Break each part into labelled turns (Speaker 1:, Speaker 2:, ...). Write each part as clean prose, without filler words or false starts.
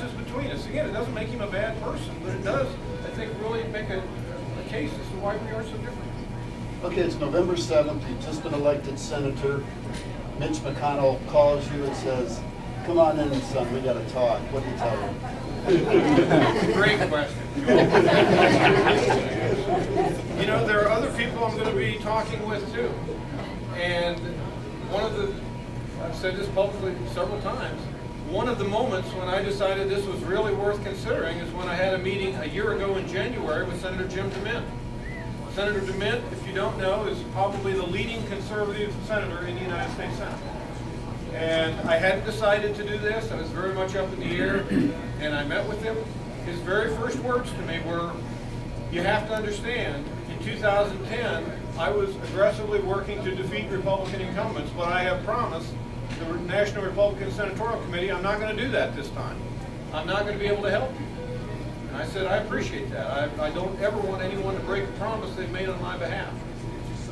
Speaker 1: differences between us. Again, it doesn't make him a bad person, but it does, I think, really make a case as to why we are so different.
Speaker 2: Okay, it's November 7th. You've just been elected senator. Mitch McConnell calls you and says, "Come on in, son, we got to talk." What do you tell him?
Speaker 1: Great question. You know, there are other people I'm going to be talking with too. And I've said this publicly several times, one of the moments when I decided this was really worth considering is when I had a meeting a year ago in January with Senator Jim DeMint. Senator DeMint, if you don't know, is probably the leading conservative senator in the United States Senate. And I hadn't decided to do this. I was very much up in the air, and I met with him. His very first words to me were, "You have to understand, in 2010, I was aggressively working to defeat Republican incumbents, but I have promised the National Republican Senatorial Committee I'm not going to do that this time. I'm not going to be able to help you." And I said, "I appreciate that. I don't ever want anyone to break a promise they've made on my behalf.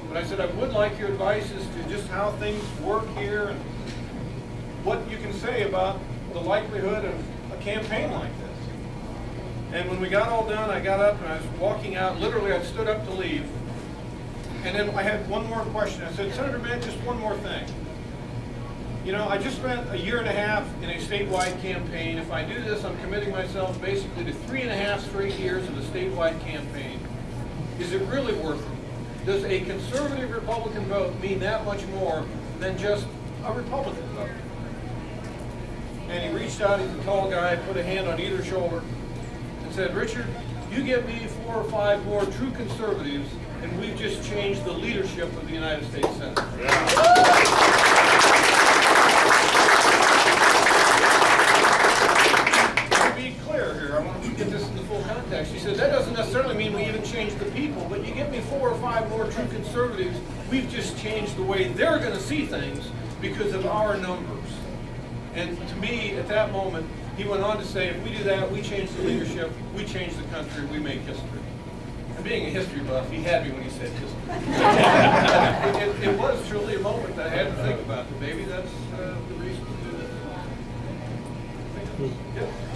Speaker 1: But I said, I would like your advice as to just how things work here and what you can say about the likelihood of a campaign like this." And when we got all done, I got up and I was walking out. Literally, I stood up to leave. And then I had one more question. I said, "Senator Mann, just one more thing. You know, I just spent a year and a half in a statewide campaign. If I do this, I'm committing myself basically to 3.5 straight years of a statewide campaign. Is it really worth it? Does a conservative Republican vote mean that much more than just a Republican vote?" And he reached out, he's a tall guy, put a hand on either shoulder, and said, "Richard, you get me 4 or 5 more true conservatives, and we've just changed the leadership of the United States Senate." To be clear here, I want to get this in the full context. He said, "That doesn't necessarily mean we even change the people, but you get me 4 or 5 more true conservatives, we've just changed the way they're going to see things because of our numbers." And to me, at that moment, he went on to say, if we do that, we change the leadership, we change the country, we make history. And being a history buff, he had me when he said history.